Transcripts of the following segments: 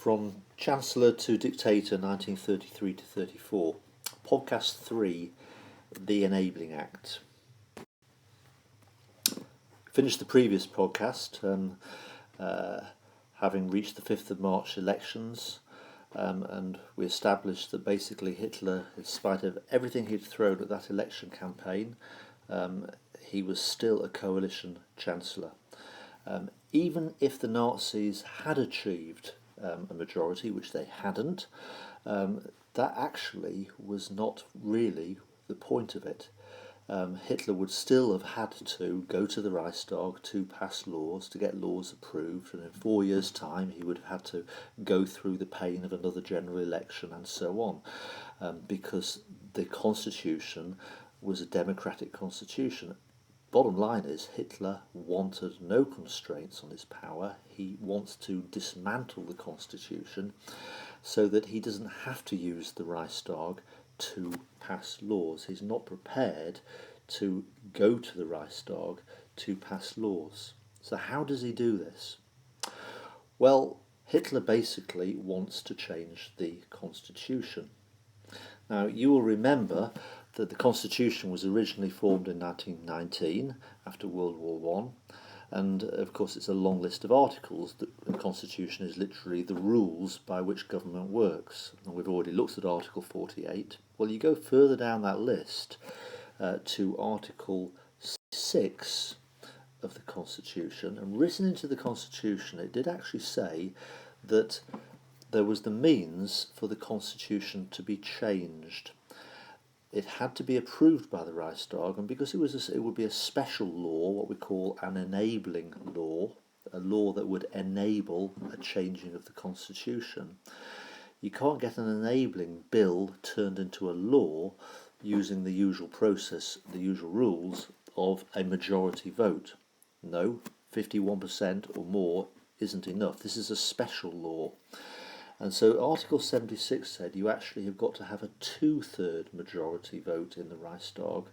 From Chancellor to Dictator 1933 to 34. Podcast 3, The Enabling Act. Finished the previous podcast, having reached the 5th of March elections, and we established that basically Hitler, in spite of everything he'd thrown at that election campaign, he was still a coalition Chancellor. Even if the Nazis had achieved a majority, which they hadn't, that actually was not really the point of it. Hitler would still have had to go to the Reichstag to pass laws, to get laws approved, and in 4 years' time he would have had to go through the pain of another general election and so on, because the constitution was a democratic constitution. Bottom line is, Hitler wanted no constraints on his power. He wants to dismantle the constitution so that he doesn't have to use the Reichstag to pass laws. He's not prepared to go to the Reichstag to pass laws. So how does he do this? Well, Hitler basically wants to change the constitution. Now, you will remember that the Constitution was originally formed in 1919 after World War I, and of course it's a long list of articles. The Constitution is literally the rules by which government works, and we've already looked at Article 48. Well, you go further down that list to Article 6 of the Constitution, and written into the Constitution it did actually say that there was the means for the Constitution to be changed. It had to be approved by the Reichstag, and because it would be a special law, what we call an enabling law, a law that would enable a changing of the Constitution. You can't get an enabling bill turned into a law using the usual process, the usual rules of a majority vote. No, 51% or more isn't enough. This is a special law. And so Article 76 said you actually have got to have a 2/3 majority vote in the Reichstag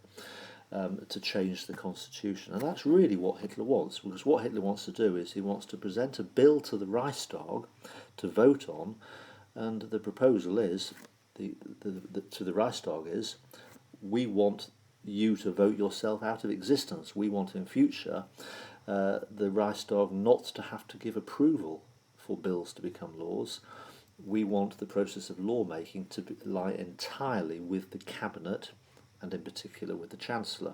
to change the constitution. And that's really what Hitler wants, because what Hitler wants to do is he wants to present a bill to the Reichstag to vote on, and the proposal is, to the Reichstag is, we want you to vote yourself out of existence. We want in future the Reichstag not to have to give approval for bills to become laws. We want the process of lawmaking to lie entirely with the cabinet, and in particular with the Chancellor.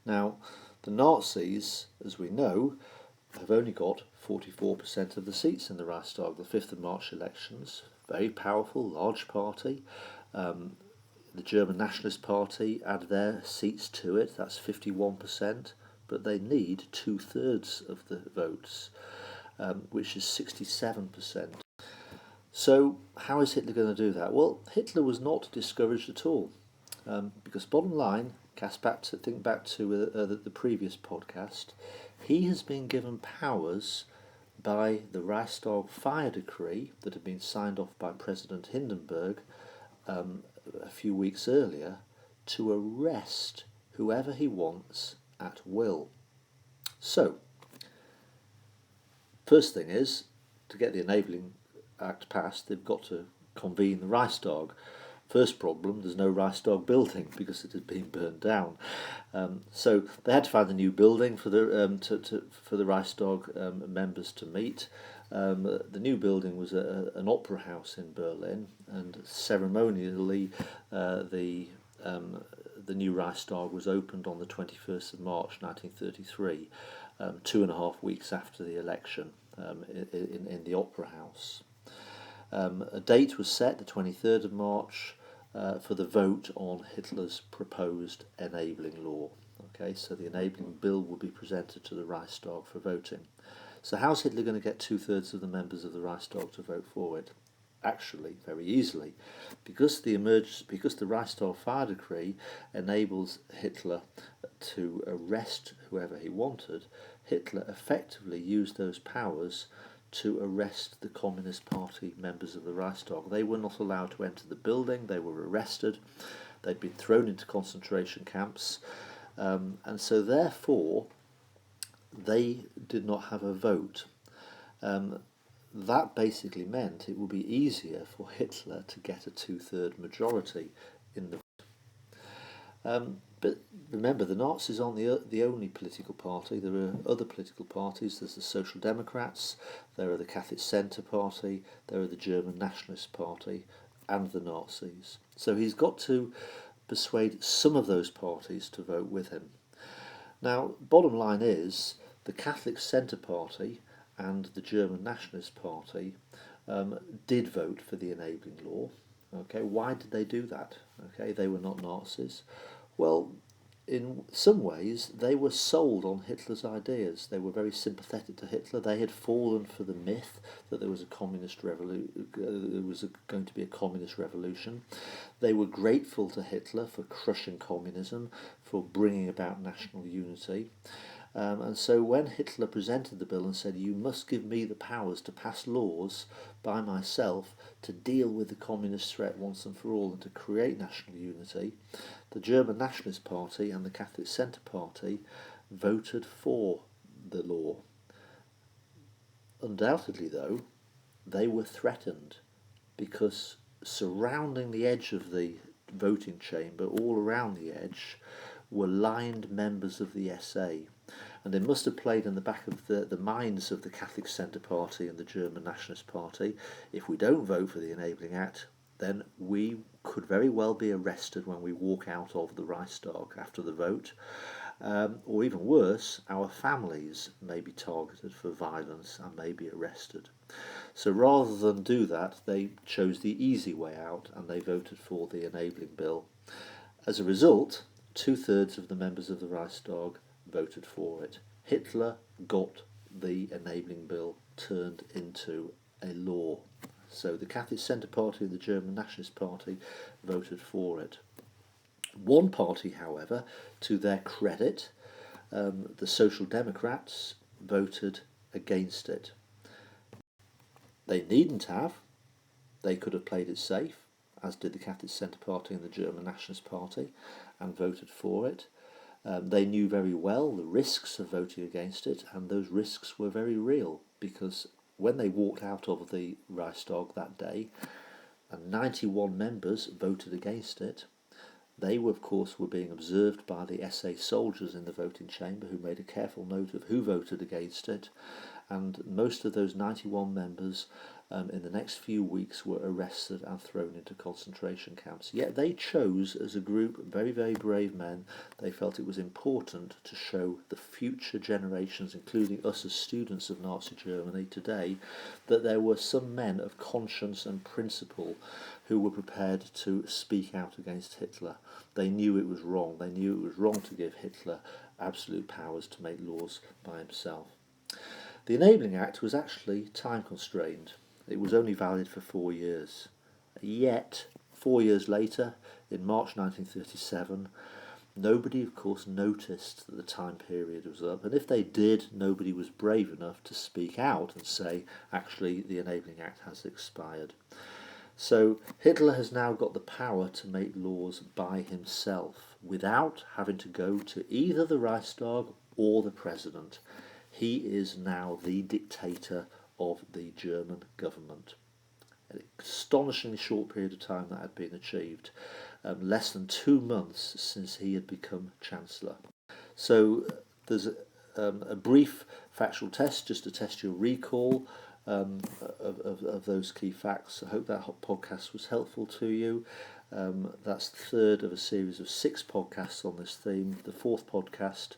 Now, the Nazis, as we know, have only got 44% of the seats in the Reichstag. The 5th of March elections, very powerful, large party. The German Nationalist Party add their seats to it, that's 51%, but they need 2/3 of the votes, which is 67%. So how is Hitler going to do that? Well, Hitler was not discouraged at all, because bottom line, think back to the previous podcast, he has been given powers by the Reichstag fire decree that had been signed off by President Hindenburg a few weeks earlier to arrest whoever he wants at will. So, first thing is, to get the Enabling Act passed, they've got to convene the Reichstag. First problem, there's no Reichstag building because it had been burned down. So they had to find a new building for the Reichstag members to meet. The new building was an opera house in Berlin, and ceremonially the new Reichstag was opened on the 21st of March 1933, 2.5 weeks after the election, in the opera house. A date was set, the 23rd of March, for the vote on Hitler's proposed enabling law. Okay, so the enabling bill will be presented to the Reichstag for voting. So how's Hitler going to get 2/3 of the members of the Reichstag to vote for it? Actually, very easily, because the Reichstag fire decree enables Hitler to arrest whoever he wanted. Hitler effectively used those powers to arrest the Communist Party members of the Reichstag. They were not allowed to enter the building, they were arrested, they'd been thrown into concentration camps, and so therefore they did not have a vote. that basically meant it would be easier for Hitler to get a two-third majority in the. But remember, the Nazis aren't the only political party. There are other political parties. There's the Social Democrats, there are the Catholic Centre Party, there are the German Nationalist Party, and the Nazis. So he's got to persuade some of those parties to vote with him. Now, bottom line is, the Catholic Centre Party and the German Nationalist Party did vote for the enabling law. Okay, why did they do that? Okay, they were not Nazis. Well, in some ways, they were sold on Hitler's ideas. They were very sympathetic to Hitler. They had fallen for the myth that there was a communist going to be a communist revolution. They were grateful to Hitler for crushing communism, for bringing about national unity. And so when Hitler presented the bill and said, you must give me the powers to pass laws by myself to deal with the communist threat once and for all and to create national unity, the German Nationalist Party and the Catholic Centre Party voted for the law. Undoubtedly, though, they were threatened because surrounding the edge of the voting chamber, all around the edge, were lined members of the SA. And it must have played in the back of the minds of the Catholic Centre Party and the German Nationalist Party, if we don't vote for the Enabling Act, then we could very well be arrested when we walk out of the Reichstag after the vote. Or even worse, our families may be targeted for violence and may be arrested. So rather than do that, they chose the easy way out and they voted for the enabling bill. As a result, two-thirds of the members of the Reichstag voted for it. Hitler got the enabling bill turned into a law. So the Catholic Centre Party and the German Nationalist Party voted for it. One party, however, to their credit, the Social Democrats voted against it. They needn't have. They could have played it safe, as did the Catholic Centre Party and the German Nationalist Party, and voted for it. They knew very well the risks of voting against it, and those risks were very real, because when they walked out of the Reichstag that day, and 91 members voted against it, they, of course, were being observed by the SA soldiers in the voting chamber, who made a careful note of who voted against it, and most of those 91 members in the next few weeks were arrested and thrown into concentration camps. Yet they chose, as a group, very, very brave men. They felt it was important to show the future generations, including us as students of Nazi Germany today, that there were some men of conscience and principle who were prepared to speak out against Hitler. They knew it was wrong. They knew it was wrong to give Hitler absolute powers to make laws by himself. The Enabling Act was actually time constrained. It was only valid for 4 years. Yet, 4 years later, in March 1937, nobody, of course, noticed that the time period was up. And if they did, nobody was brave enough to speak out and say, actually, the Enabling Act has expired. So Hitler has now got the power to make laws by himself without having to go to either the Reichstag or the president. He is now the dictator of the German government. An astonishingly short period of time that had been achieved, less than 2 months since he had become Chancellor. So there's a brief factual test just to test your recall of those key facts. I hope that podcast was helpful to you. That's the third of a series of 6 podcasts on this theme. The fourth podcast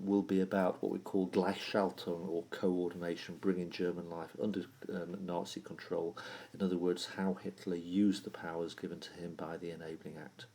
will be about what we call Gleichschaltung, or coordination, bringing German life under Nazi control. In other words, how Hitler used the powers given to him by the Enabling Act.